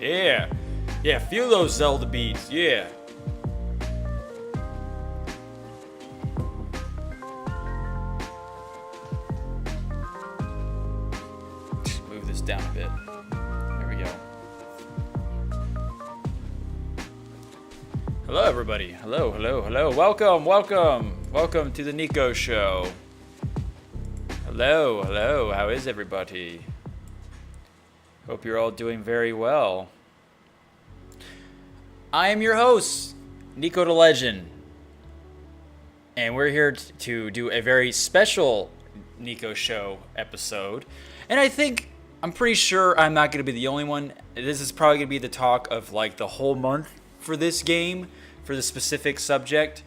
Yeah. Yeah, feel those Zelda beats. Yeah. Just move this down a bit. There we go. Hello, everybody. Hello. Welcome to the NIKO show. Hello. How is everybody? Hope you're all doing very well. I am your host, NikoTheLegend, and we're here to do a very special NIKO show episode. And I'm pretty sure I'm not going to be the only one. This is probably going to be the talk of like the whole month for this game, for the specific subject.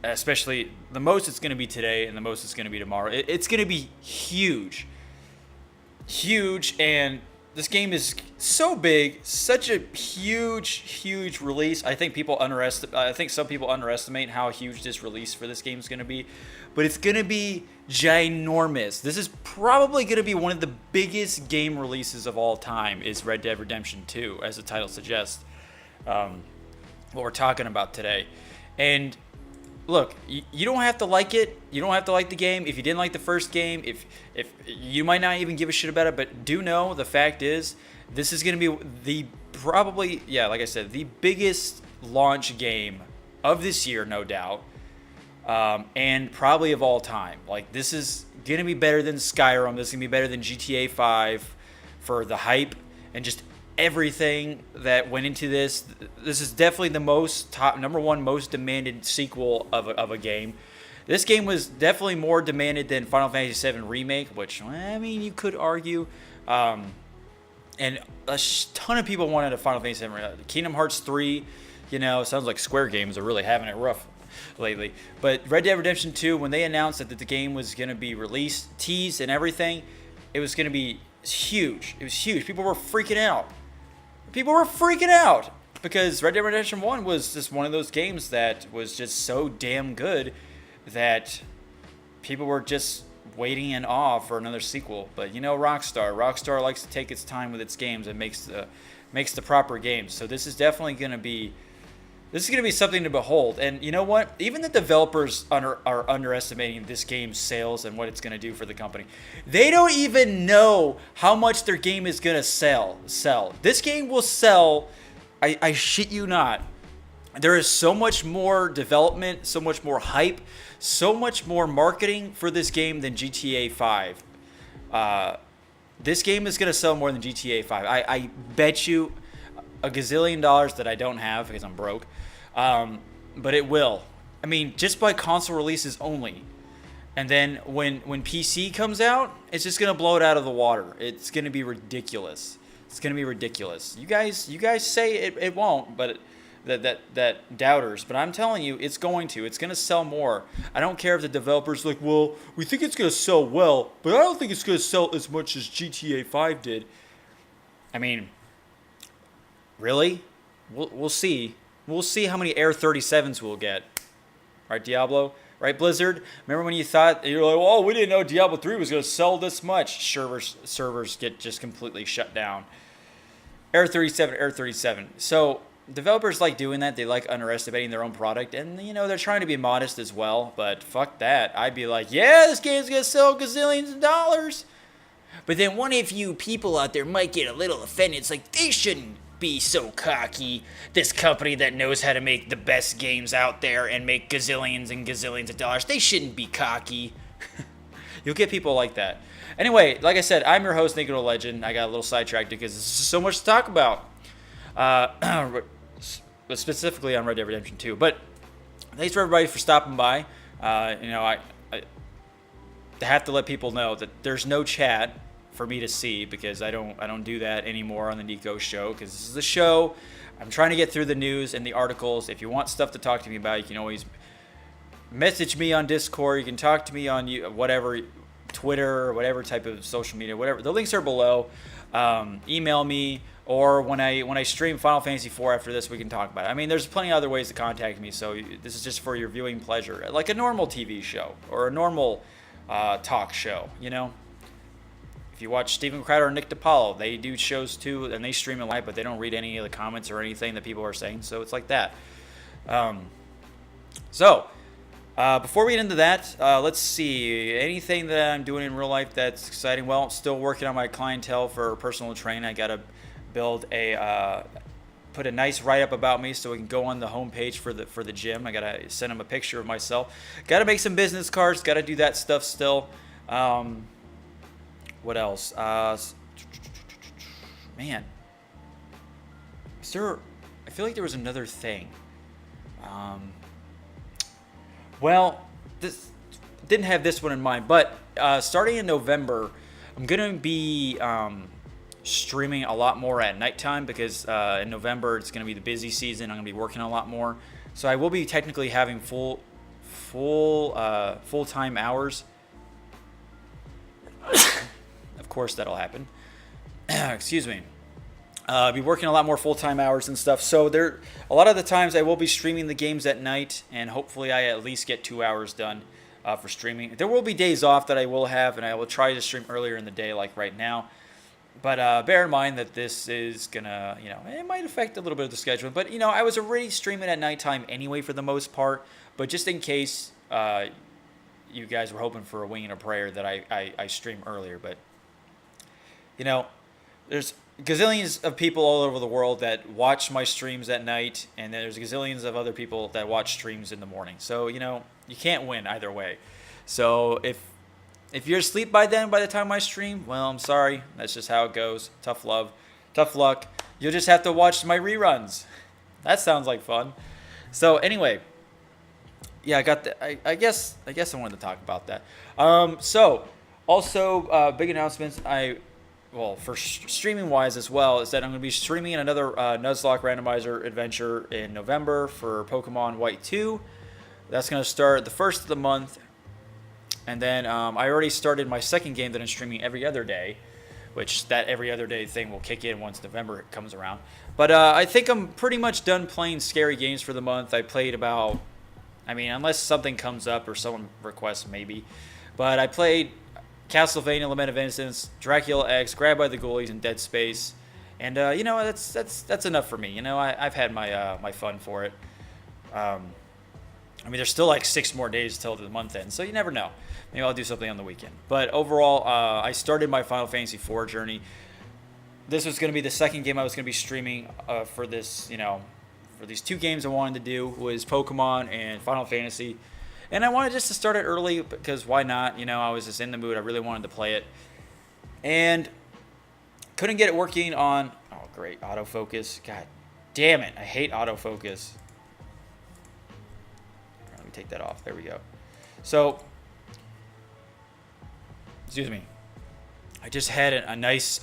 Especially the most it's going to be today and the most it's going to be tomorrow. It's going to be huge, and this game is so big, such a huge release. I think some people underestimate how huge this release for this game is going to be, but it's going to be ginormous. This is probably going to be one of the biggest game releases of all time. Is Red Dead Redemption 2, as the title suggests. What we're talking about today, and look, you don't have to like it. You don't have to like the game. If you didn't like the first game, if you might not even give a shit about it, but do know the fact is this is going to be like I said, the biggest launch game of this year, no doubt, and probably of all time. Like, this is going to be better than Skyrim. This is going to be better than GTA 5 for the hype and just everything that went into this. This is definitely the number one most demanded sequel of a game. This game was definitely more demanded than Final Fantasy VII Remake, which, I mean, you could argue. And a ton of people wanted a Final Fantasy VII Remake. Kingdom Hearts 3, sounds like Square Games are really having it rough lately. But Red Dead Redemption 2, when they announced that the game was going to be released, teased and everything, it was going to be huge. It was huge. People were freaking out because Red Dead Redemption 1 was just one of those games that was just so damn good that people were just waiting in awe for another sequel. But Rockstar likes to take its time with its games and makes the proper games. So this is definitely going to be something to behold. And you know what? Even the developers are underestimating this game's sales and what it's going to do for the company. They don't even know how much their game is going to sell. This game will sell, I shit you not. There is so much more development, so much more hype, so much more marketing for this game than GTA 5. This game is going to sell more than GTA 5. I bet you a gazillion dollars that I don't have because I'm broke. But it will. I mean, just by console releases only. And then when PC comes out, it's just going to blow it out of the water. It's going to be ridiculous. You guys say it won't, but that doubters. But I'm telling you, it's going to sell more. I don't care if the developer's like, well, we think it's going to sell well, but I don't think it's going to sell as much as GTA 5 did. I mean, really? We'll see. We'll see how many Air 37s we'll get. Right, Diablo? Right, Blizzard? Remember when you thought, you're like, oh, we didn't know Diablo 3 was going to sell this much. Servers get just completely shut down. Air 37. So developers like doing that. They like underestimating their own product. And, they're trying to be modest as well. But fuck that. I'd be like, yeah, this game's going to sell gazillions of dollars. But then one of you people out there might get a little offended. It's like, they shouldn't be so cocky. This company that knows how to make the best games out there and make gazillions and gazillions of dollars, they shouldn't be cocky. You'll get people like that. Anyway, like I said, I'm your host, NikoTheLegend. I got a little sidetracked because there's so much to talk about. Specifically on Red Dead Redemption 2. But thanks for everybody for stopping by. I have to let people know that there's no chat for me to see because I don't do that anymore on the NIKO show because this is the show. I'm trying to get through the news and the articles. If you want stuff to talk to me about, you can always message me on Discord. You can talk to me on whatever, Twitter or whatever type of social media, whatever. The links are below. Email me, or when I stream Final Fantasy IV after this, we can talk about it. I mean, there's plenty of other ways to contact me, so this is just for your viewing pleasure, like a normal TV show or a normal talk show, If you watch Steven Crowder and Nick DiPaolo, they do shows too, and they stream it live, but they don't read any of the comments or anything that people are saying. So it's like that. Before we get into that, let's see. Anything that I'm doing in real life that's exciting? Well, I'm still working on my clientele for personal training. I got to build put a nice write-up about me so we can go on the homepage for the gym. I got to send them a picture of myself. Got to make some business cards. Got to do that stuff still. What else? Man. I feel like there was another thing. Well, this didn't have this one in mind, but starting in November, I'm going to be streaming a lot more at nighttime because in November it's going to be the busy season. I'm going to be working a lot more. So I will be technically having full-time hours. Of course that'll happen. Excuse me. I'll be working a lot more full-time hours and stuff. So a lot of the times I will be streaming the games at night, and hopefully I at least get 2 hours done for streaming. There will be days off that I will have, and I will try to stream earlier in the day like right now. But bear in mind that this is going to, it might affect a little bit of the schedule. But, I was already streaming at nighttime anyway for the most part. But just in case you guys were hoping for a wing and a prayer that I stream earlier. But, there's gazillions of people all over the world that watch my streams at night. And there's gazillions of other people that watch streams in the morning. So, you can't win either way. So if you're asleep by the time I stream, well, I'm sorry. That's just how it goes. Tough luck. You'll just have to watch my reruns. That sounds like fun. So anyway, yeah, I got I guess I wanted to talk about that. So also big announcements. For streaming wise as well, is that I'm going to be streaming another Nuzlocke randomizer adventure in November for Pokemon White 2. That's going to start the first of the month. And then I already started my second game that I'm streaming every other day, which that every other day thing will kick in once November comes around. But I think I'm pretty much done playing scary games for the month. I played unless something comes up or someone requests maybe. But I played Castlevania Lament of Innocence, Dracula X, Grabbed by the Ghoulies, and Dead Space. And, that's enough for me. I've had my fun for it. There's still like 6 more days till the month ends, so you never know. Maybe I'll do something on the weekend. But overall, I started my Final Fantasy IV journey. This was going to be the second game I was going to be streaming for this, for these 2 games I wanted to do, was Pokemon and Final Fantasy. And I wanted just to start it early because why not? I was just in the mood. I really wanted to play it. And couldn't get it working on... Oh, great. Autofocus. God damn it. I hate autofocus. Take that off. There we go. So, excuse me. I just had a nice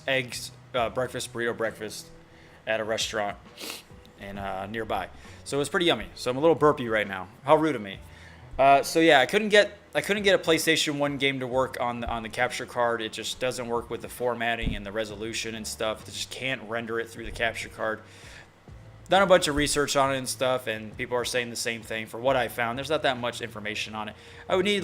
eggs burrito breakfast at a restaurant and nearby. So it was pretty yummy. So I'm a little burpy right now. How rude of me. So yeah, I couldn't get a PlayStation 1 game to work on the capture card. It just doesn't work with the formatting and the resolution and stuff. It just can't render it through the capture card. Done a bunch of research on it and stuff, and people are saying the same thing. For what I found, there's not that much information on it. I would need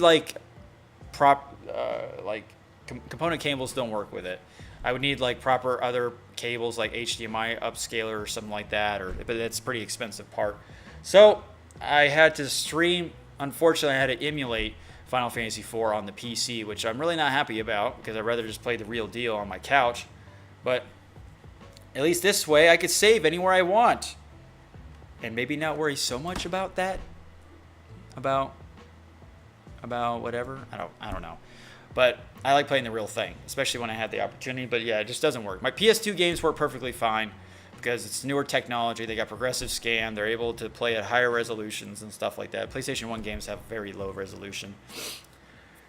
component cables don't work with it. I would need proper other cables like HDMI upscaler or something like that, but that's a pretty expensive part. So I had to stream. Unfortunately, I had to emulate Final Fantasy IV on the PC, which I'm really not happy about because I'd rather just play the real deal on my couch. But at least this way, I could save anywhere I want. And maybe not worry so much about that. About whatever. I don't know. But I like playing the real thing, especially when I had the opportunity. But yeah, it just doesn't work. My PS2 games work perfectly fine because it's newer technology. They got progressive scan. They're able to play at higher resolutions and stuff like that. PlayStation 1 games have very low resolution.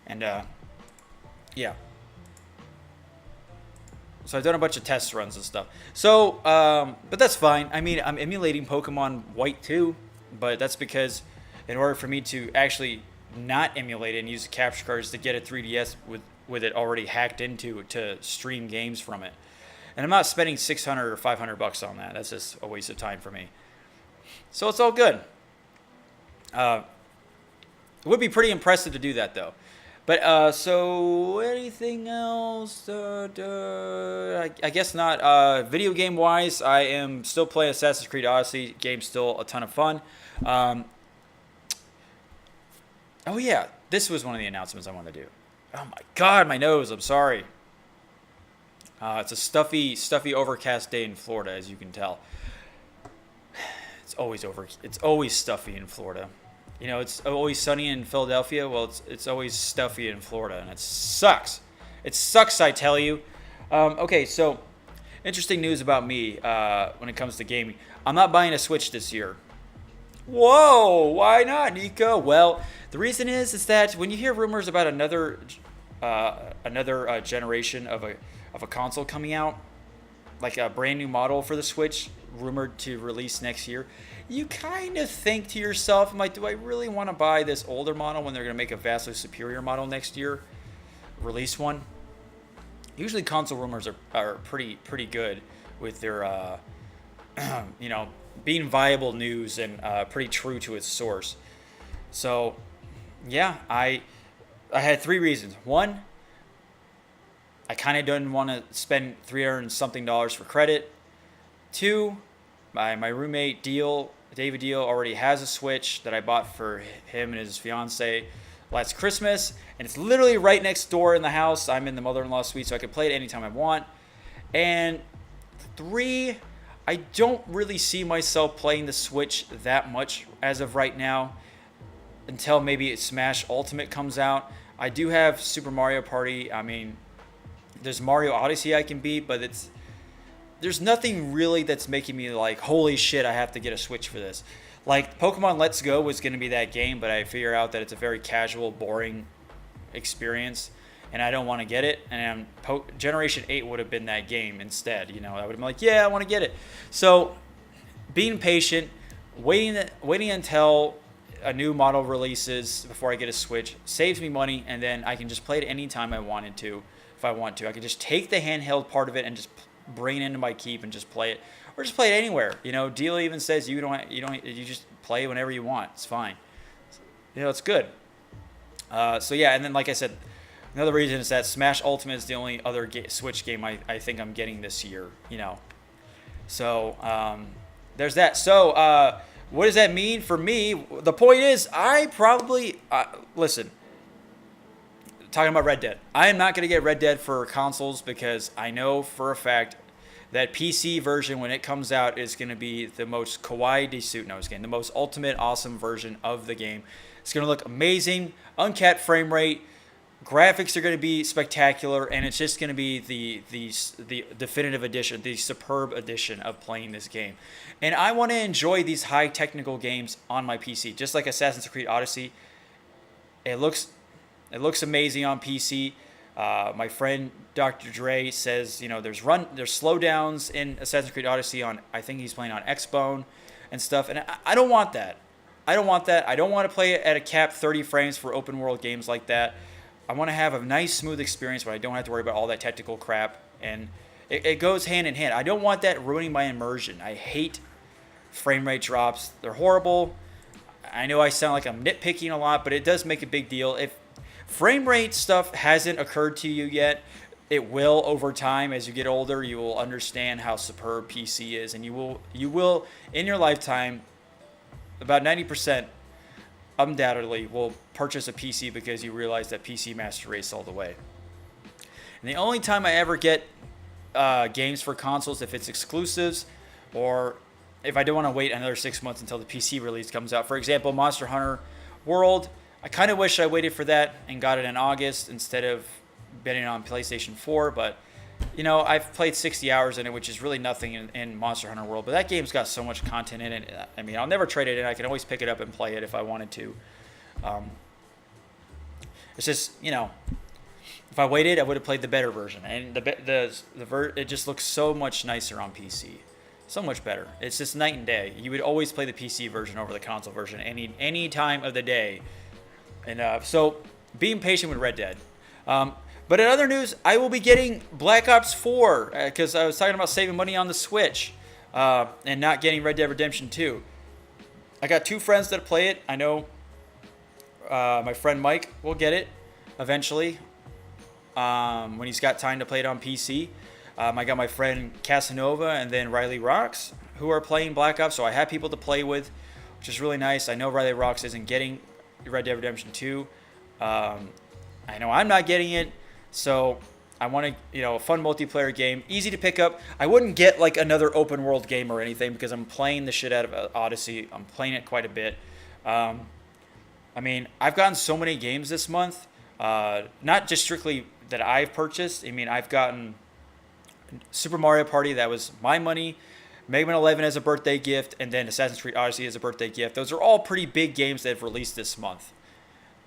And yeah. So I've done a bunch of test runs and stuff. So, but that's fine. I'm emulating Pokemon White 2, but that's because in order for me to actually not emulate it and use the capture cards to get a 3DS with it already hacked into to stream games from it. And I'm not spending $600 or $500 on that. That's just a waste of time for me. So it's all good. It would be pretty impressive to do that, though. But so anything else? I guess not. Video game wise, I am still playing Assassin's Creed Odyssey. Game's still a ton of fun. Um, oh yeah, this was one of the announcements I wanted to do. Oh my God, my nose. I'm sorry. It's a stuffy, overcast day in Florida, as you can tell. It's always stuffy in Florida. You know, it's always sunny in Philadelphia. Well, it's always stuffy in Florida, and it sucks. It sucks, I tell you. Okay, so interesting news about me when it comes to gaming. I'm not buying a Switch this year. Whoa, why not, Nico? Well, the reason is that when you hear rumors about another generation of a console coming out, like a brand new model for the Switch, rumored to release next year, you kind of think to yourself, like, do I really want to buy this older model when they're going to make a vastly superior model next year? Release one? Usually console rumors are pretty good with their, being viable news and pretty true to its source. So, yeah, I had three reasons. One, I kind of didn't want to spend $300 and something for credit. Two, my roommate David Deal already has a Switch that I bought for him and his fiance last Christmas, and it's literally right next door in the house. I'm in the mother-in-law suite, so I can play it anytime I want. And three, I don't really see myself playing the Switch that much as of right now until maybe Smash Ultimate comes out. I do have Super Mario Party. I mean, there's Mario Odyssey I can beat, but there's nothing really that's making me like, holy shit, I have to get a Switch for this. Like, Pokemon Let's Go was going to be that game, but I figure out that it's a very casual, boring experience, and I don't want to get it. And Generation 8 would have been that game instead. You know, I would have been like, yeah, I want to get it. So, being patient, waiting until a new model releases before I get a Switch saves me money, and then I can just play it anytime I wanted to. If I want to, I could just take the handheld part of it and just bring it into my keep and just play it, or just play it anywhere. You know, Deal even says you just play whenever you want. It's fine. You know, it's good. So yeah, and then like I said, another reason is that Smash Ultimate is the only other Switch game I think I'm getting this year. You know, so there's that. So what does that mean for me? The point is, I probably listen. Talking about Red Dead. I am not going to get Red Dead for consoles because I know for a fact that PC version, when it comes out, is going to be the most kawaii desuit. No, it's the most ultimate awesome version of the game. It's going to look amazing, uncapped frame rate, graphics are going to be spectacular, and it's just going to be the definitive edition, the superb edition of playing this game. And I want to enjoy these high technical games on my PC, just like Assassin's Creed Odyssey. It looks amazing on PC. My friend Dr. Dre says, you know, there's slowdowns in Assassin's Creed Odyssey on, I think he's playing on Xbone and stuff, and I don't want that. I don't want to play it at a cap 30 frames for open world games like that. I want to have a nice, smooth experience where I don't have to worry about all that technical crap, and it goes hand in hand. I don't want that ruining my immersion. I hate frame rate drops. They're horrible. I know I sound like I'm nitpicking a lot, but it does make a big deal. If frame rate stuff hasn't occurred to you yet, it will over time. As you get older, you will understand how superb PC is, and you will in your lifetime, about 90% undoubtedly will purchase a PC because you realize that PC Master Race all the way. And the only time I ever get games for consoles, if it's exclusives, or if I don't want to wait another 6 months until the PC release comes out. For example, Monster Hunter World, I kind of wish I waited for that and got it in August instead of betting on PlayStation 4, but you know, I've played 60 hours in it, which is really nothing in Monster Hunter World, but that game's got so much content in it. I mean, I'll never trade it in. I can always pick it up and play it if I wanted to. It's just, you know, if I waited, I would have played the better version, and it just looks so much nicer on PC. So much better. It's just night and day. You would always play the PC version over the console version any time of the day. And so being patient with Red Dead. But in other news, I will be getting Black Ops 4 because I was talking about saving money on the Switch and not getting Red Dead Redemption 2. I got two friends that play it. I know my friend Mike will get it. eventually when he's got time to play it on PC. I got my friend Casanova and then Riley Rocks who are playing Black Ops, so I have people to play with, which is really nice. I know Riley Rocks isn't getting Red Dead Redemption 2. I know I'm not getting it, so I want to, a fun multiplayer game, easy to pick up. I wouldn't get like another open world game or anything because I'm playing the shit out of Odyssey. I'm playing it quite a bit. I mean, I've gotten so many games this month, not just strictly that I've purchased. I mean, I've gotten Super Mario Party, that was my money, Mega Man 11 as a birthday gift, and then Assassin's Creed Odyssey as a birthday gift. Those are all pretty big games that have released this month.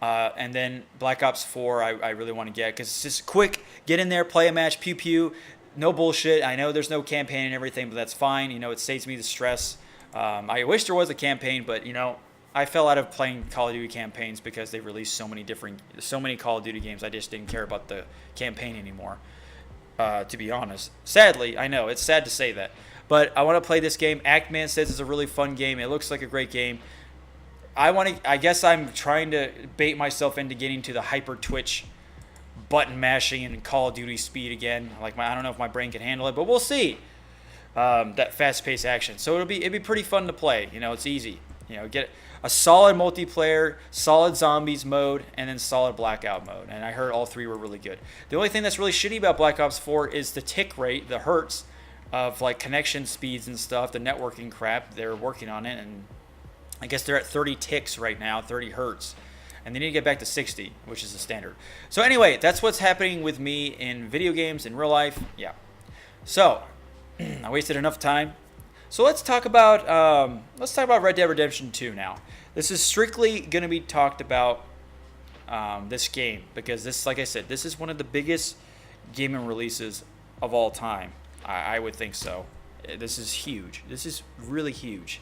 And then Black Ops 4 I really want to get because it's just quick, get in there, play a match, pew pew, no bullshit. I know there's no campaign and everything, but that's fine. It saves me the stress. I wish there was a campaign, but I fell out of playing Call of Duty campaigns because they released so many Call of Duty games. I just didn't care about the campaign anymore, to be honest. Sadly, I know, it's sad to say that. But I want to play this game. Actman says it's a really fun game. It looks like a great game. I guess I'm trying to bait myself into getting to the hyper twitch button mashing and Call of Duty speed again. I don't know if my brain can handle it, but we'll see. That fast-paced action. So it'd be pretty fun to play. It's easy. Get a solid multiplayer, solid zombies mode, and then solid blackout mode. And I heard all three were really good. The only thing that's really shitty about Black Ops 4 is the tick rate, the hertz of connection speeds and stuff, the networking crap. They're working on it, and I guess they're at 30 ticks right now, 30 hertz. And they need to get back to 60, which is the standard. So anyway, that's what's happening with me in video games, in real life. Yeah. So, I wasted enough time. So let's talk about Red Dead Redemption 2 now. This is strictly going to be talked about this game because this, like I said, this is one of the biggest gaming releases of all time. I would think so. This is huge. This is really huge.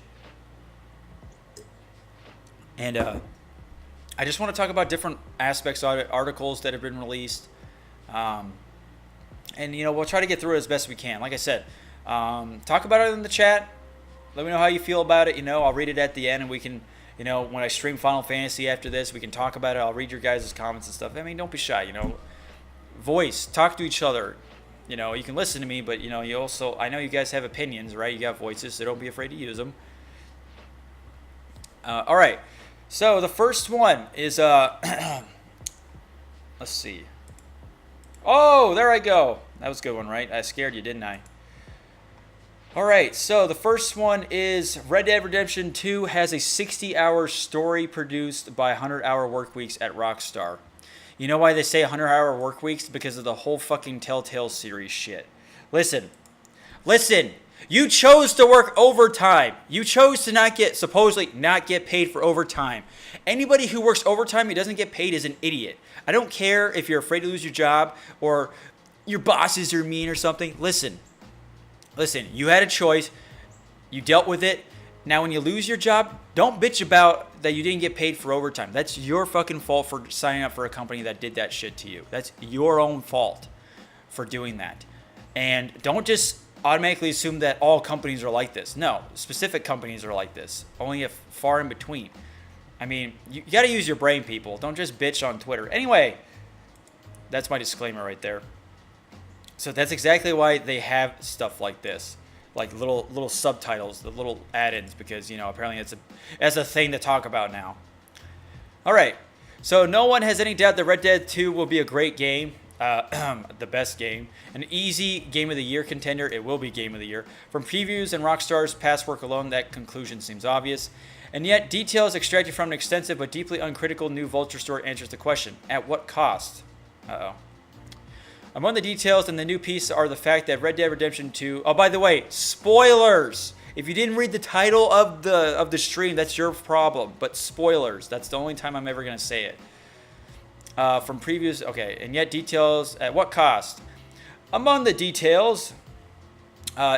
And I just want to talk about different aspects of it, articles that have been released. And, we'll try to get through it as best we can. Like I said, talk about it in the chat. Let me know how you feel about it. I'll read it at the end, and we can, when I stream Final Fantasy after this, we can talk about it. I'll read your guys' comments and stuff. I mean, don't be shy, Voice, talk to each other. You can listen to me, but, you also, I know you guys have opinions, right? You got voices, so don't be afraid to use them. All right. So the first one is, let's see. Oh, there I go. That was a good one, right? I scared you, didn't I? All right, so the first one is Red Dead Redemption 2 has a 60-hour story produced by 100-hour work weeks at Rockstar. You know why they say 100-hour work weeks? Because of the whole fucking Telltale series shit. Listen. You chose to work overtime. You chose to supposedly not get paid for overtime. Anybody who works overtime and doesn't get paid is an idiot. I don't care if you're afraid to lose your job or your bosses are mean or something. Listen, you had a choice. You dealt with it. Now, when you lose your job, don't bitch about that you didn't get paid for overtime. That's your fucking fault for signing up for a company that did that shit to you. That's your own fault for doing that. And don't just automatically assume that all companies are like this. No, specific companies are like this. Only far in between. I mean, you got to use your brain, people. Don't just bitch on Twitter. Anyway, that's my disclaimer right there. So that's exactly why they have stuff like this. Like little subtitles, the little add-ins, because, apparently it's a thing to talk about now. All right. So no one has any doubt that Red Dead 2 will be a great game. The best game. An easy Game of the Year contender. It will be Game of the Year. From previews and Rockstar's past work alone, that conclusion seems obvious. And yet, details extracted from an extensive but deeply uncritical new Vulture story answers the question. At what cost? Uh-oh. Among the details in the new piece are the fact that Red Dead Redemption 2... Oh, by the way, spoilers! If you didn't read the title of the stream, that's your problem. But spoilers. That's the only time I'm ever going to say it. From previews... Okay, and yet details... At what cost? Among the details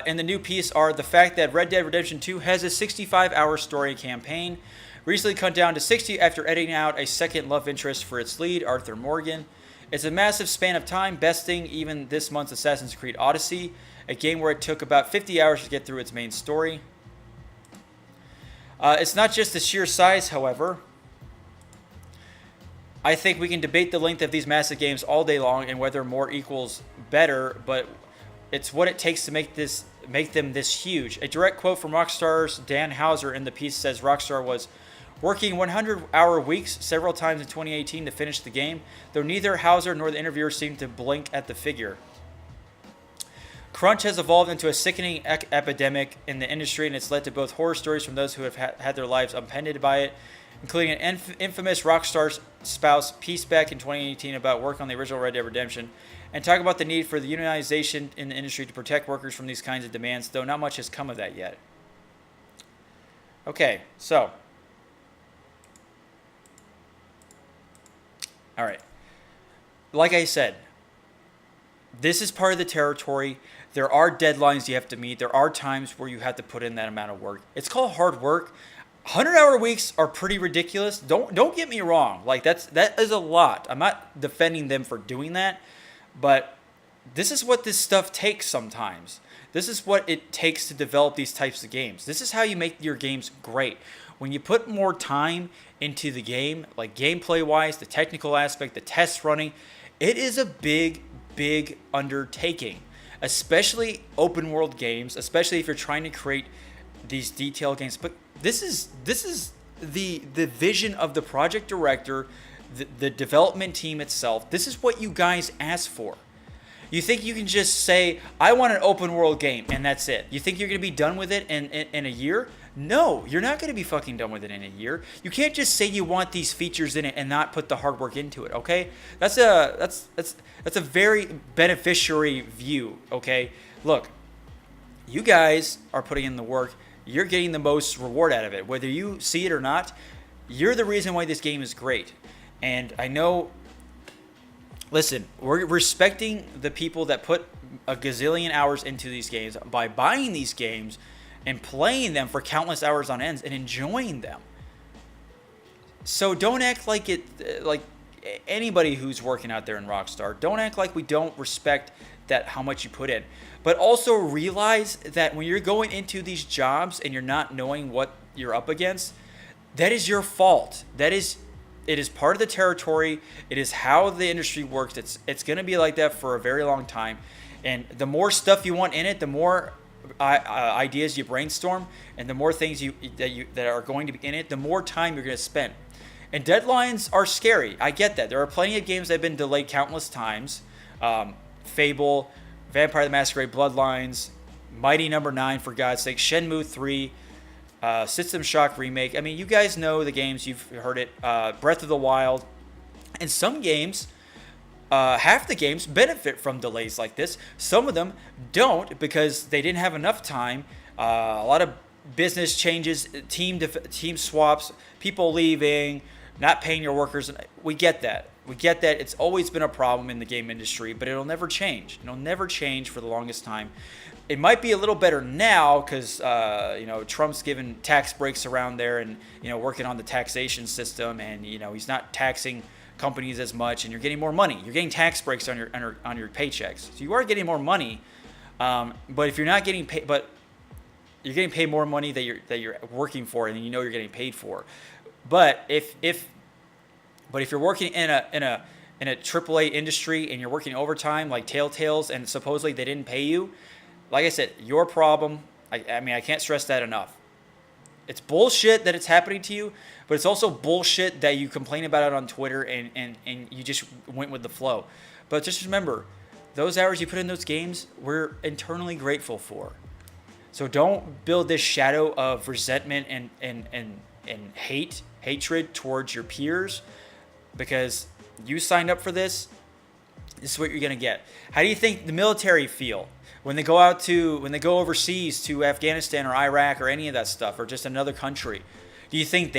in the new piece are the fact that Red Dead Redemption 2 has a 65-hour story campaign, recently cut down to 60 after editing out a second love interest for its lead, Arthur Morgan. It's a massive span of time, besting even this month's Assassin's Creed Odyssey, a game where it took about 50 hours to get through its main story. It's not just the sheer size, however. I think we can debate the length of these massive games all day long and whether more equals better, but it's what it takes to make them this huge. A direct quote from Rockstar's Dan Houser in the piece says Rockstar was working 100-hour weeks several times in 2018 to finish the game, though neither Houser nor the interviewer seemed to blink at the figure. Crunch has evolved into a sickening epidemic in the industry, and it's led to both horror stories from those who have had their lives upended by it, including an infamous Rockstar spouse piece back in 2018 about work on the original Red Dead Redemption, and talk about the need for the unionization in the industry to protect workers from these kinds of demands, though not much has come of that yet. Okay, so. All right. Like I said, this is part of the territory. There are deadlines you have to meet. There are times where you have to put in that amount of work. It's called hard work. 100-hour weeks are pretty ridiculous. Don't get me wrong. Like that is a lot. I'm not defending them for doing that, but this is what this stuff takes sometimes. This is what it takes to develop these types of games. This is how you make your games great. When you put more time into the game, like gameplay-wise, the technical aspect, the test running, it is a big, big undertaking. Especially open world games, especially if you're trying to create these detailed games. But this is the vision of the project director, the development team itself. This is what you guys asked for. You think you can just say, I want an open world game, and that's it? You think you're going to be done with it in a year? No, you're not going to be fucking done with it in a year. You can't just say you want these features in it and not put the hard work into it, okay? That's a very beneficiary view, okay? Look, you guys are putting in the work. You're getting the most reward out of it. Whether you see it or not, you're the reason why this game is great. And I know, listen, we're respecting the people that put a gazillion hours into these games by buying these games and playing them for countless hours on ends and enjoying them. So don't act like anybody who's working out there in Rockstar, don't act like we don't respect that how much you put in. But also realize that when you're going into these jobs and you're not knowing what you're up against, that is your fault. It is part of the territory. It is how the industry works. It's going to be like that for a very long time. And the more stuff you want in it, the more ideas you brainstorm, and the more things that are going to be in it, the more time you're going to spend. And deadlines are scary. I get that. There are plenty of games that have been delayed countless times. Fable, Vampire the Masquerade Bloodlines, Mighty Number 9, for God's sake, Shenmue 3, System Shock Remake. I mean, you guys know the games. You've heard it. Breath of the Wild. And some games, half the games benefit from delays like this. Some of them don't because they didn't have enough time. A lot of business changes, team swaps, people leaving, not paying your workers. We get that. It's always been a problem in the game industry, but it'll never change. It'll never change for the longest time. It might be a little better now because Trump's given tax breaks around there and working on the taxation system, and he's not taxing companies as much, and you're getting more money. You're getting tax breaks on your paychecks, so you are getting more money. But if you're not getting paid, but you're getting paid more money that you're working for, and you're getting paid for. But if you're working in a AAA industry and you're working overtime like Telltale's and supposedly they didn't pay you, like I said, your problem. I mean, I can't stress that enough. It's bullshit that it's happening to you, but it's also bullshit that you complain about it on Twitter and you just went with the flow. But just remember, those hours you put in those games, we're internally grateful for. So don't build this shadow of resentment and hatred towards your peers, because you signed up for this. This is what you're gonna get. How do you think the military feel when they go overseas to Afghanistan or Iraq or any of that stuff, or just another country? Do you think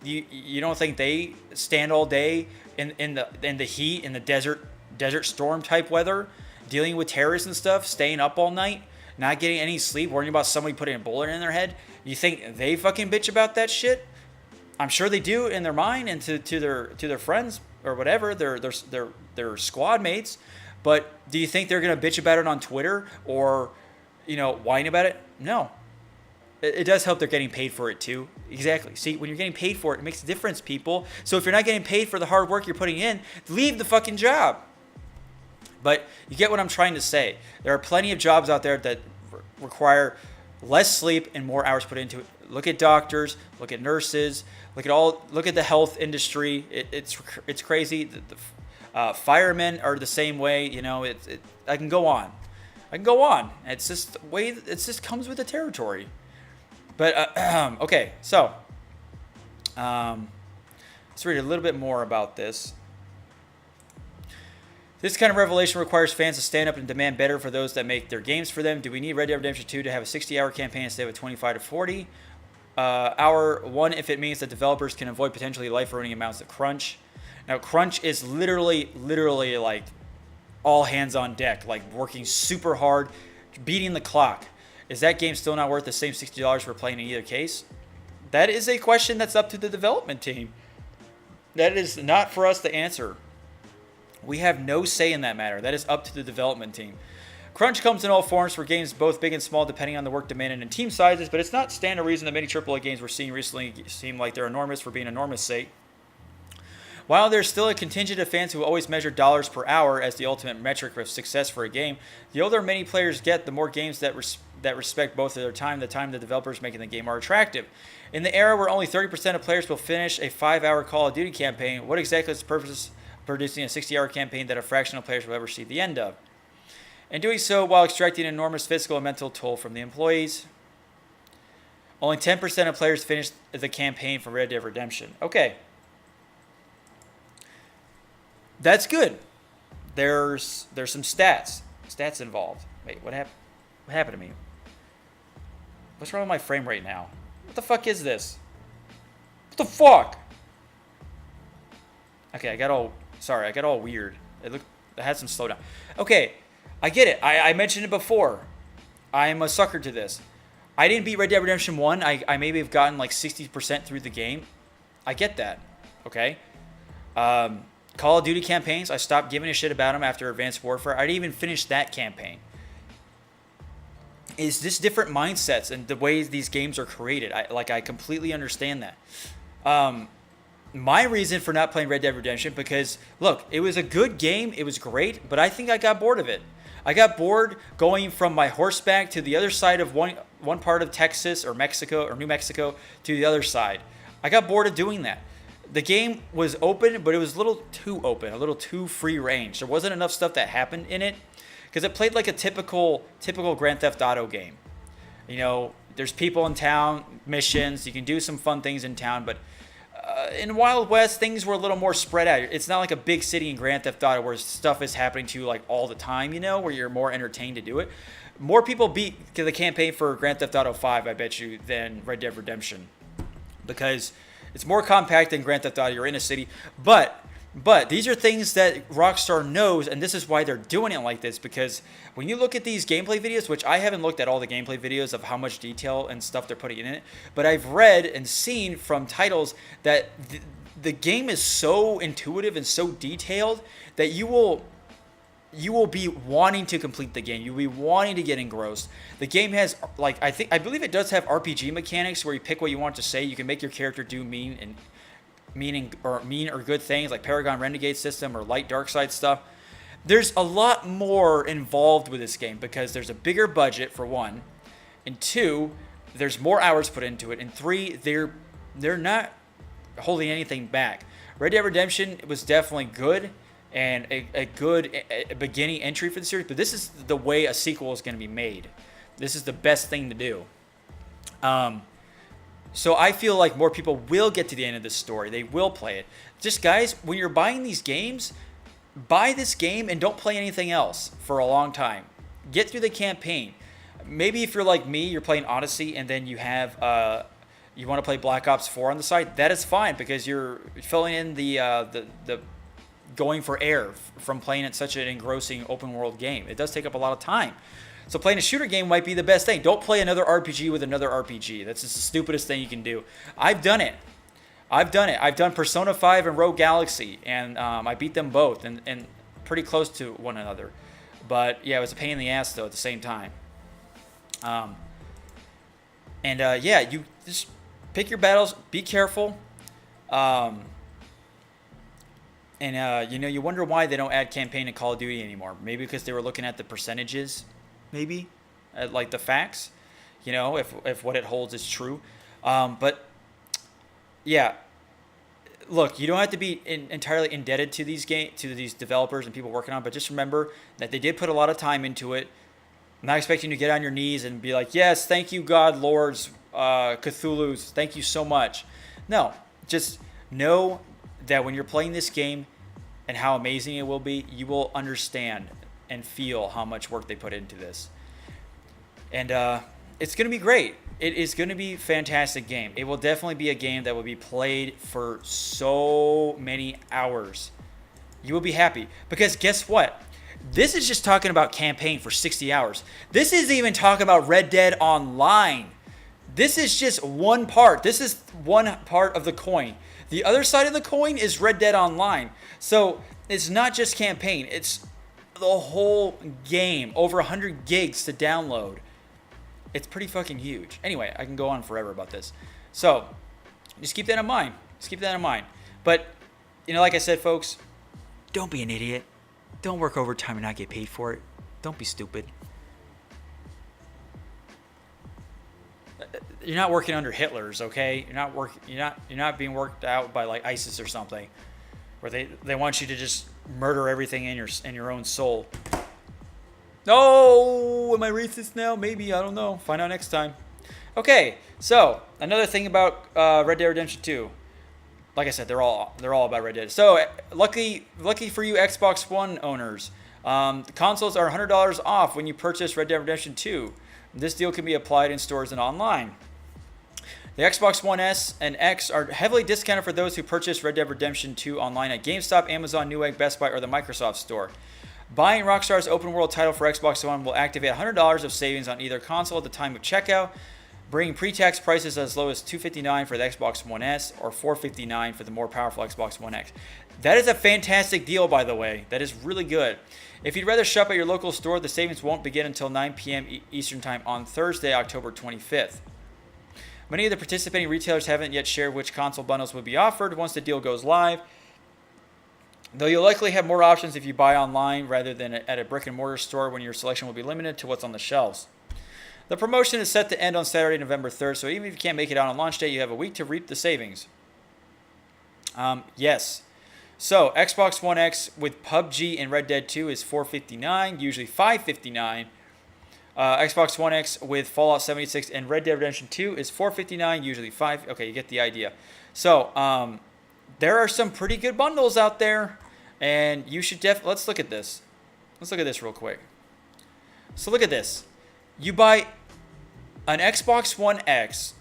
you don't think they stand all day in the heat, in the desert storm type weather, dealing with terrorists and stuff, staying up all night, not getting any sleep, worrying about somebody putting a bullet in their head? You think they fucking bitch about that shit? I'm sure they do in their mind and to their friends or whatever, their squad mates. But do you think they're gonna bitch about it on Twitter or whine about it? No. it does help they're getting paid for it too. Exactly. See, when you're getting paid for it, it makes a difference, people. So if you're not getting paid for the hard work you're putting in, leave the fucking job. But you get what I'm trying to say. There are plenty of jobs out there that require less sleep and more hours put into it. Look at doctors, look at nurses, look at the health industry. It's crazy. The firemen are the same way. You know, I can go on. It's just the way. It just comes with the territory. But okay, so let's read a little bit more about this. This kind of revelation requires fans to stand up and demand better for those that make their games for them. Do we need Red Dead Redemption 2 to have a 60-hour campaign instead of a 25 to 40 hour one if it means that developers can avoid potentially life-ruining amounts of crunch? Now, crunch is literally like all hands on deck, like working super hard, beating the clock. Is that game still not worth the same $60 for playing in either case? That is a question that's up to the development team. That is not for us to answer. We have no say in that matter. That is up to the development team. Crunch comes in all forms for games both big and small depending on the work demanded and team sizes, but it's not standard reason that many AAA games we're seeing recently seem like they're enormous for being enormous' sake. While there's still a contingent of fans who always measure dollars per hour as the ultimate metric of success for a game, the older many players get, the more games that respect both of their time, the time the developers making the game are attractive. In the era where only 30% of players will finish a 5-hour Call of Duty campaign, what exactly is the purpose producing a 60-hour campaign that a fraction of players will ever see the end of, and doing so while extracting an enormous physical and mental toll from the employees? Only 10% of players finished the campaign for Red Dead Redemption. Okay. That's good. There's some stats involved. Wait, what happened to me? What's wrong with my frame rate now? What the fuck is this? What the fuck? Okay, I got all weird. It had some slowdown. Okay, I get it. I mentioned it before. I'm a sucker to this. I didn't beat Red Dead Redemption 1. I maybe have gotten like 60% through the game. I get that. Okay. Call of Duty campaigns, I stopped giving a shit about them after Advanced Warfare. I didn't even finish that campaign. Is this different mindsets and the ways these games are created? I completely understand that. My reason for not playing Red Dead Redemption, because, look, it was a good game. It was great, but I think I got bored of it. I got bored going from my horseback to the other side of one part of Texas or Mexico or New Mexico to the other side. I got bored of doing that. The game was open, but it was a little too open, a little too free range. There wasn't enough stuff that happened in it because it played like a typical Grand Theft Auto game. You know, there's people in town, missions, you can do some fun things in town, but in Wild West, things were a little more spread out. It's not like a big city in Grand Theft Auto where stuff is happening to you like all the time, you know, where you're more entertained to do it. More people beat the campaign for Grand Theft Auto 5, I bet you, than Red Dead Redemption, because it's more compact than Grand Theft Auto. You're in a city, but these are things that Rockstar knows, and this is why they're doing it like this, because when you look at these gameplay videos, which I haven't looked at all the gameplay videos of how much detail and stuff they're putting in it, but I've read and seen from titles that the game is so intuitive and so detailed that you will be wanting to complete the game. You'll be wanting to get engrossed. The game has, like, I believe it does have RPG mechanics where you pick what you want to say. You can make your character do mean or good things, like Paragon Renegade system or light dark side stuff. There's a lot more involved with this game because there's a bigger budget, for one, and two, there's more hours put into it, and three, they're not holding anything back. Red Dead Redemption was definitely good and a good beginning entry for the series, but this is the way a sequel is going to be made. This is the best thing to do. So I feel like more people will get to the end of this story. They will play it. Just, guys, when you're buying these games, buy this game and don't play anything else for a long time. Get through the campaign. Maybe if you're like me, you're playing Odyssey and then you have you want to play Black Ops 4 on the side. That is fine because you're filling in the going for air from playing at such an engrossing open world game. It does take up a lot of time. So playing a shooter game might be the best thing. Don't play another RPG with another RPG. That's just the stupidest thing you can do. I've done it. I've done Persona 5 and Rogue Galaxy, and I beat them both and pretty close to one another. But yeah, it was a pain in the ass though at the same time. And yeah, you just pick your battles. Be careful. Um, and you wonder why they don't add campaign in Call of Duty anymore. Maybe because they were looking at the percentages, maybe, like the facts. If what it holds is true. But yeah, look, you don't have to be entirely indebted to these developers and people working on it, but just remember that they did put a lot of time into it. I'm not expecting you to get on your knees and be like, yes, thank you, God, Lords, Cthulhu's, thank you so much. No, just know that when you're playing this game and how amazing it will be, you will understand and feel how much work they put into this. And it's going to be great. It is going to be a fantastic game. It will definitely be a game that will be played for so many hours. You will be happy. Because guess what? This is just talking about campaign for 60 hours. This isn't even talking about Red Dead Online. This is just one part. This is one part of the coin. The other side of the coin is Red Dead Online. So it's not just campaign. It's the whole game. Over 100 gigs to download. It's pretty fucking huge. Anyway, I can go on forever about this. So just keep that in mind. But, like I said, folks, don't be an idiot. Don't work overtime and not get paid for it. Don't be stupid. You're not working under Hitler's, okay? You're not being worked out by like ISIS or something, where they want you to just murder everything in your own soul. Oh, am I racist now? Maybe, I don't know. Find out next time. Okay, so another thing about Red Dead Redemption 2. Like I said, they're all about Red Dead. So lucky for you Xbox One owners, the consoles are $100 off when you purchase Red Dead Redemption 2. This deal can be applied in stores and online. The Xbox One S and X are heavily discounted for those who purchase Red Dead Redemption 2 online at GameStop, Amazon, Newegg, Best Buy, or the Microsoft Store. Buying Rockstar's open world title for Xbox One will activate $100 of savings on either console at the time of checkout, bringing pre-tax prices as low as $259 for the Xbox One S or $459 for the more powerful Xbox One X. That is a fantastic deal, by the way. That is really good. If you'd rather shop at your local store, the savings won't begin until 9 p.m. Eastern Time on Thursday, October 25th. Many of the participating retailers haven't yet shared which console bundles will be offered once the deal goes live, though you'll likely have more options if you buy online rather than at a brick-and-mortar store, when your selection will be limited to what's on the shelves. The promotion is set to end on Saturday, November 3rd, so even if you can't make it out on launch day, you have a week to reap the savings. Yes. So, Xbox One X with PUBG and Red Dead 2 is $459, usually $559. Xbox One X with Fallout 76 and Red Dead Redemption 2 is $459, usually $5. Okay, you get the idea. So, there are some pretty good bundles out there, and you should let's look at this. Let's look at this real quick. So, look at this. You buy an Xbox One X,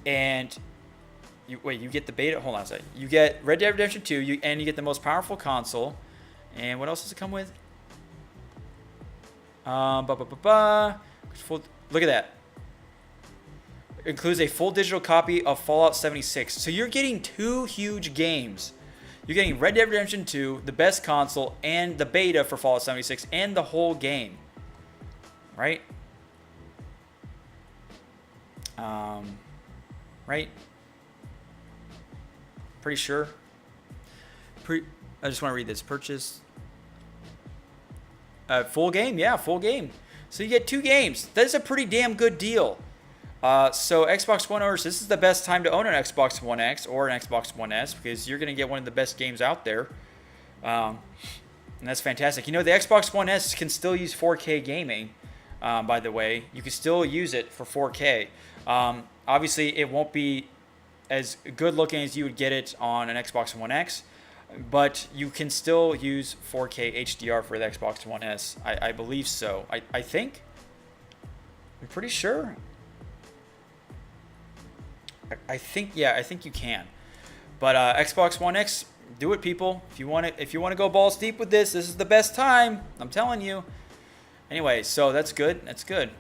and you get the beta. Hold on a second. You get Red Dead Redemption 2, and you get the most powerful console. And what else does it come with? Look at that. It includes a full digital copy of Fallout 76. So you're getting two huge games. You're getting Red Dead Redemption 2, the best console, and the beta for Fallout 76, and the whole game. Right? Right? Pretty sure. I just want to read this. Purchase. Full game? Yeah, full game. So you get two games. That is a pretty damn good deal. So Xbox One owners, this is the best time to own an Xbox One X or an Xbox One S, because you're going to get one of the best games out there. And that's fantastic. The Xbox One S can still use 4K gaming, by the way. You can still use it for 4K. Obviously, it won't be as good looking as you would get it on an Xbox One X, but you can still use 4K HDR for the Xbox One S. I believe so. I think. I'm pretty sure. I think you can. But Xbox One X, do it, people. If you want to go balls deep with this is the best time. I'm telling you. Anyway, so that's good. That's good.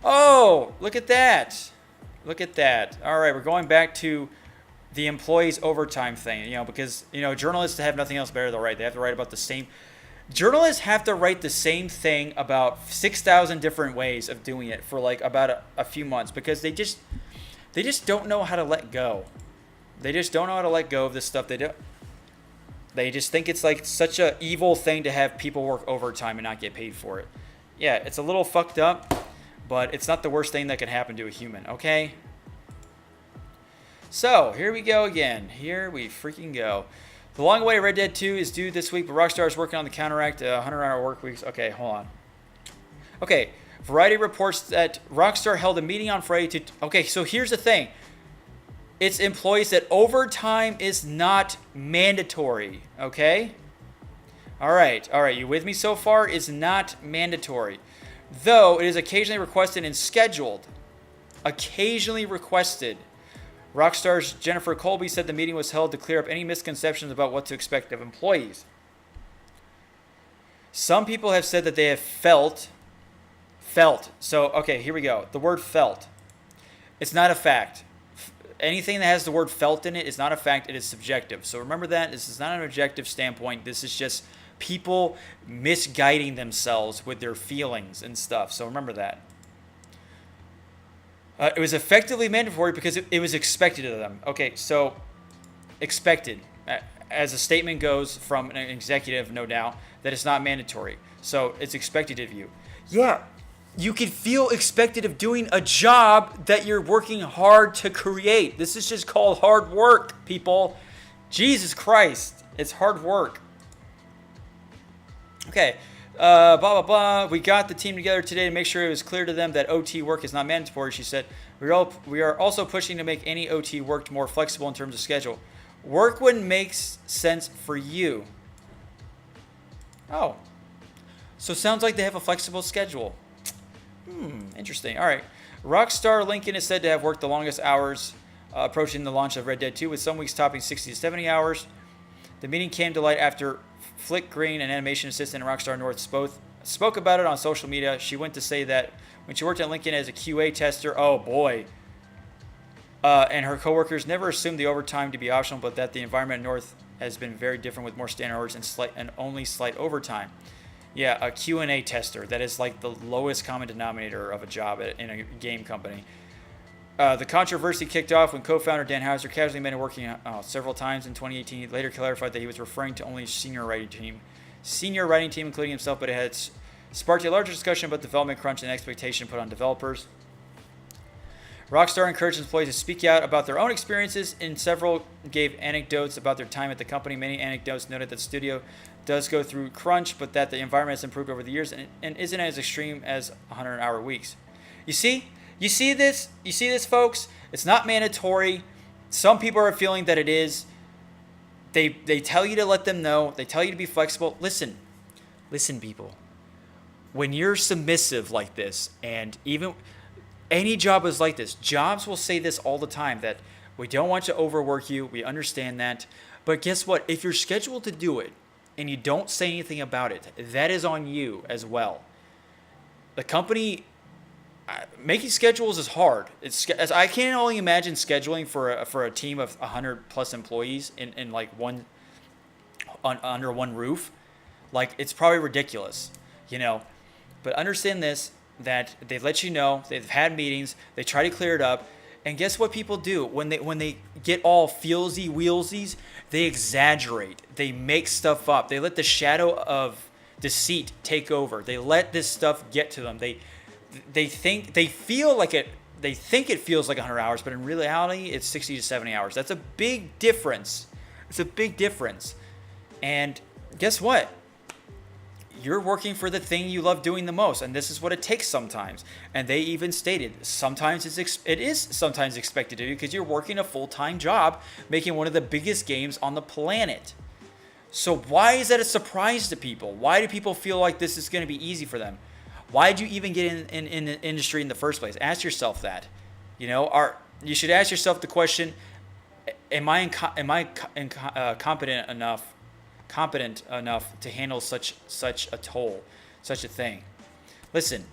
Oh, look at that. Look at that. All right, we're going back to the employees' overtime thing, because, journalists have nothing else better to write. They have to write about the same. Journalists have to write the same thing about 6,000 different ways of doing it for like about a few months because they just don't know how to let go. They just don't know how to let go of this stuff. They just think it's like such a evil thing to have people work overtime and not get paid for it. Yeah, it's a little fucked up, but it's not the worst thing that can happen to a human, okay? So, here we go again. Here we freaking go. The long-awaited Red Dead 2 is due this week, but Rockstar is working on the counteract 100-hour work weeks. Okay, hold on. Okay, Variety reports that Rockstar held a meeting on Friday to... Okay, so here's the thing. Its employees that overtime is not mandatory, okay? All right, you with me so far? It's not mandatory. Though it is occasionally requested and scheduled. Occasionally requested. Rockstar's Jennifer Colby said the meeting was held to clear up any misconceptions about what to expect of employees. Some people have said that they have felt. So, okay, here we go. The word felt. It's not a fact. Anything that has the word felt in it is not a fact. It is subjective. So remember that. This is not an objective standpoint. This is just people misguiding themselves with their feelings and stuff. So remember that. It was effectively mandatory because it was expected of them. Okay, so expected. As a statement goes from an executive, no doubt, that it's not mandatory. So it's expected of you. Yeah, you can feel expected of doing a job that you're working hard to create. This is just called hard work, people. Jesus Christ, it's hard work. Okay. Blah, blah, blah. We got the team together today to make sure it was clear to them that OT work is not mandatory, she said. We are also pushing to make any OT work more flexible in terms of schedule. Work when makes sense for you. Oh. So sounds like they have a flexible schedule. Interesting. All right. Rockstar Lincoln is said to have worked the longest hours approaching the launch of Red Dead 2, with some weeks topping 60 to 70 hours. The meeting came to light after Flick Green, an animation assistant at Rockstar North, spoke about it on social media. She went to say that when she worked at Lincoln as a QA tester, oh boy, and her coworkers never assumed the overtime to be optional, but that the environment at North has been very different with more standard hours and only slight overtime. Yeah, a Q&A tester. That is like the lowest common denominator of a job in a game company. The controversy kicked off when co-founder Dan Houser casually mentioned working several times in 2018. He later clarified that he was referring to only senior writing team, including himself, but it had sparked a larger discussion about development crunch and expectation put on developers. Rockstar encouraged employees to speak out about their own experiences, and several gave anecdotes about their time at the company. Many anecdotes noted that the studio does go through crunch, but that the environment has improved over the years and isn't as extreme as 100-hour weeks. You see this, folks? It's not mandatory. Some people are feeling that it is. They tell you to let them know. They tell you to be flexible. Listen, people. When you're submissive like this, and even any job is like this, jobs will say this all the time, that we don't want to overwork you. We understand that. But guess what? If you're scheduled to do it and you don't say anything about it, that is on you as well. The company... Making schedules is hard. I can only imagine scheduling for a team of 100 plus employees in like under one roof. Like, it's probably ridiculous, But understand this, that they've let you know, they've had meetings, they try to clear it up, and guess what people do when they get all feelsy wheelsies? They exaggerate. They make stuff up. They let the shadow of deceit take over. They let this stuff get to them. They think it feels like 100 hours, but in reality, it's 60 to 70 hours. That's a big difference. It's a big difference. And guess what? You're working for the thing you love doing the most, and this is what it takes sometimes. And they even stated sometimes it is sometimes expected of you because you're working a full-time job, making one of the biggest games on the planet. So why is that a surprise to people? Why do people feel like this is going to be easy for them? Why did you even get in the industry in the first place? Ask yourself that. You should ask yourself the question: Am I competent enough to handle such a toll, such a thing? Listen,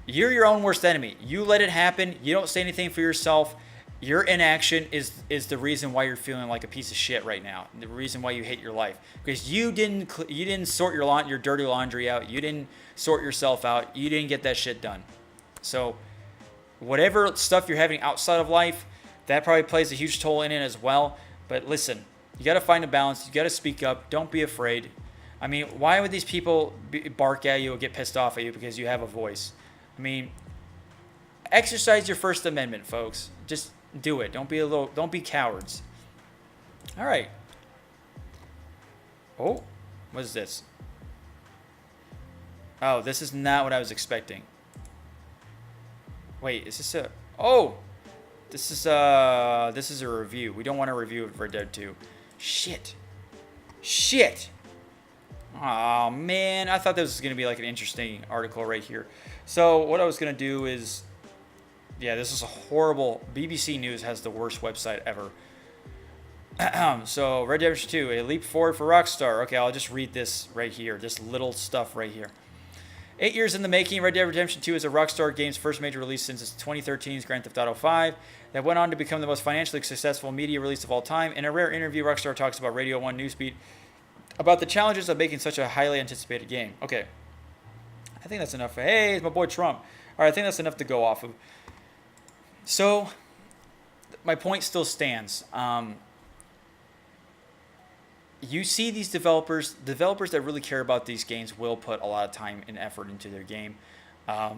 you're your own worst enemy. You let it happen. You don't say anything for yourself. Your inaction is the reason why you're feeling like a piece of shit right now. The reason why you hate your life, because you didn't sort your dirty laundry out. You didn't sort yourself out. You didn't get that shit done. So whatever stuff you're having outside of life, that probably plays a huge toll in it as well. But listen, you got to find a balance. You got to speak up. Don't be afraid. I mean, why would these people bark at you or get pissed off at you because you have a voice? I mean, exercise your First Amendment, folks. Just do it. Don't be cowards. All right. Oh, what is this? Oh, this is not what I was expecting. Wait, is this a... Oh! This is a review. We don't want a review of Red Dead 2. Shit. Oh, man. I thought this was going to be like an interesting article right here. So, what I was going to do is... Yeah, this is a horrible... BBC News has the worst website ever. So, Red Dead Redemption 2, a leap forward for Rockstar. Okay, I'll just read this right here. This little stuff right here. 8 years in the making, Red Dead Redemption 2 is a Rockstar game's first major release since its 2013's Grand Theft Auto 5 that went on to become the most financially successful media release of all time. In a rare interview, Rockstar talks about Radio 1 Newsbeat about the challenges of making such a highly anticipated game. Okay. I think that's enough. Hey, it's my boy Trump. All right, I think that's enough to go off of. So, my point still stands. You see these developers that really care about these games will put a lot of time and effort into their game. I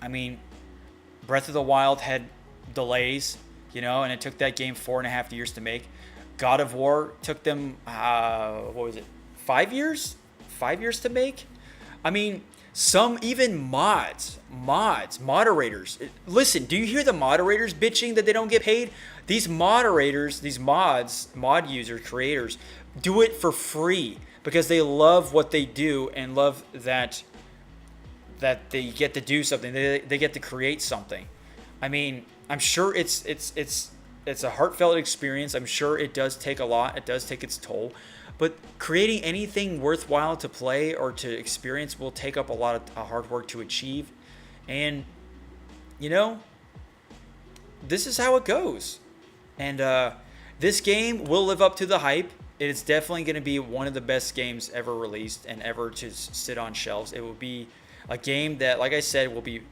mean, Breath of the Wild had delays, and it took that game 4.5 years to make. God of War took them, 5 years? 5 years to make? I mean, some even moderators. Listen, do you hear the moderators bitching that they don't get paid? These moderators, these mod users, creators, do it for free because they love what they do and love that they get to do something. They get to create something. I mean, I'm sure it's a heartfelt experience. I'm sure it does take a lot. It does take its toll. But creating anything worthwhile to play or to experience will take up a lot of hard work to achieve. And, this is how it goes. And this game will live up to the hype. It is definitely going to be one of the best games ever released and ever to sit on shelves. It will be a game that, like I said, will be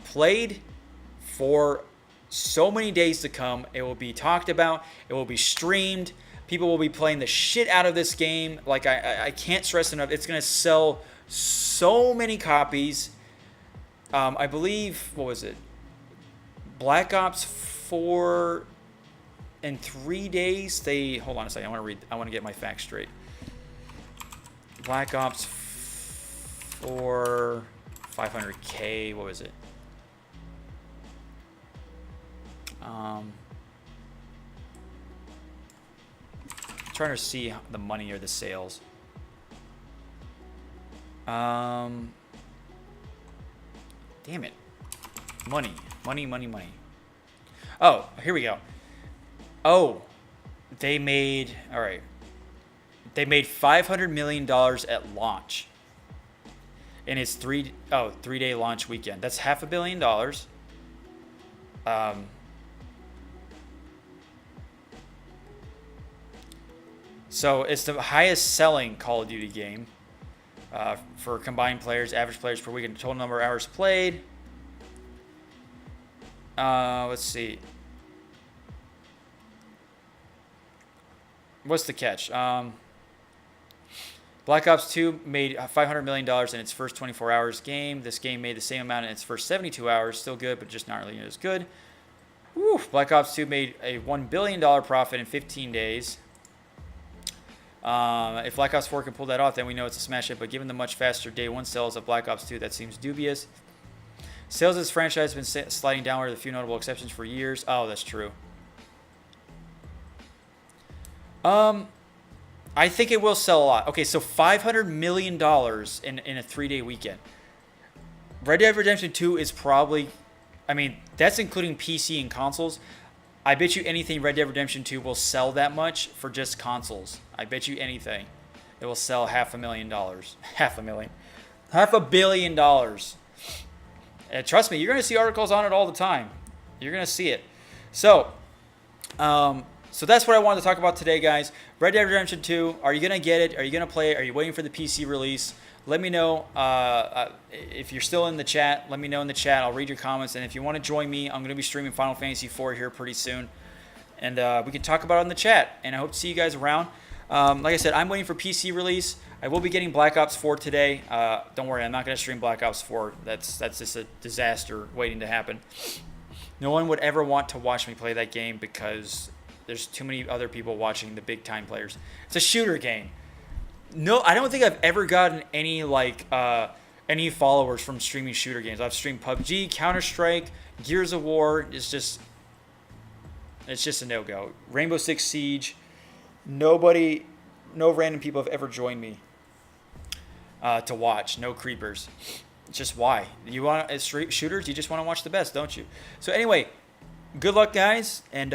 played for so many days to come. It will be talked about. It will be streamed. People will be playing the shit out of this game. Like, I can't stress enough. It's going to sell so many copies. I believe, what was it? Black Ops 4 in 3 days. Hold on a second. I want to get my facts straight. Black Ops 4, 500K. What was it? Trying to see the money or the sales. Damn it. Money. Oh, here we go. Oh, they made $500 million at launch. In its 3-day launch weekend. That's $500 million. So it's the highest selling Call of Duty game for combined players, average players per week, and total number of hours played. Let's see. What's the catch? Black Ops 2 made $500 million in its first 24 hours game. This game made the same amount in its first 72 hours. Still good, but just not really as good. Woo. Black Ops 2 made a $1 billion profit in 15 days. If Black Ops 4 can pull that off, then we know it's a smash hit. But given the much faster day one sales of Black Ops 2, that seems dubious. Sales of this franchise have been sliding downward with a few notable exceptions for years. Oh, that's true. I think it will sell a lot. Okay, so $500 million in a 3-day weekend. Red Dead Redemption 2 is probably... I mean, that's including PC and consoles. I bet you anything Red Dead Redemption 2 will sell that much for just consoles. I bet you anything. It will sell $500,000. $500 million. Trust me, you're going to see articles on it all the time. You're gonna see it. So, so that's what I wanted to talk about today, guys. Red Dead Redemption 2. Are you gonna get it? Are you gonna play it? Are you waiting for the PC release? Let me know. If you're still in the chat, let me know in the chat. I'll read your comments. And if you want to join me, I'm gonna be streaming Final Fantasy 4 here pretty soon, and we can talk about it in the chat. And I hope to see you guys around. Like I said, I'm waiting for PC release. I will be getting Black Ops 4 today. Don't worry, I'm not going to stream Black Ops 4. That's just a disaster waiting to happen. No one would ever want to watch me play that game because there's too many other people watching, the big time players. It's a shooter game. No, I don't think I've ever gotten any any followers from streaming shooter games. I've streamed PUBG, Counter-Strike, Gears of War. It's just a no-go. Rainbow Six Siege. No random people have ever joined me to watch. No creepers. It's just why. You want shooters? You just want to watch the best, don't you? So anyway, good luck, guys, and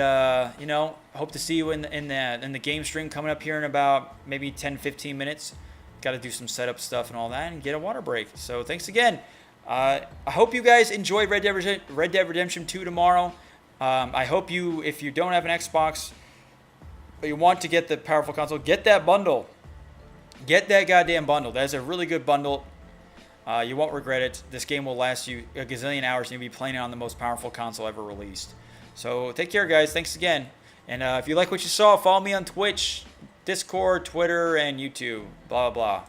hope to see you in the game stream coming up here in about maybe 10-15 minutes. Got to do some setup stuff and all that, and get a water break. So thanks again. I hope you guys enjoy Red Dead Redemption 2 tomorrow. I hope if you don't have an Xbox, but you want to get the powerful console, get that bundle. Get that goddamn bundle. That is a really good bundle. You won't regret it. This game will last you a gazillion hours, and you'll be playing it on the most powerful console ever released. So take care, guys. Thanks again. And if you like what you saw, follow me on Twitch, Discord, Twitter, and YouTube. Blah, blah, blah.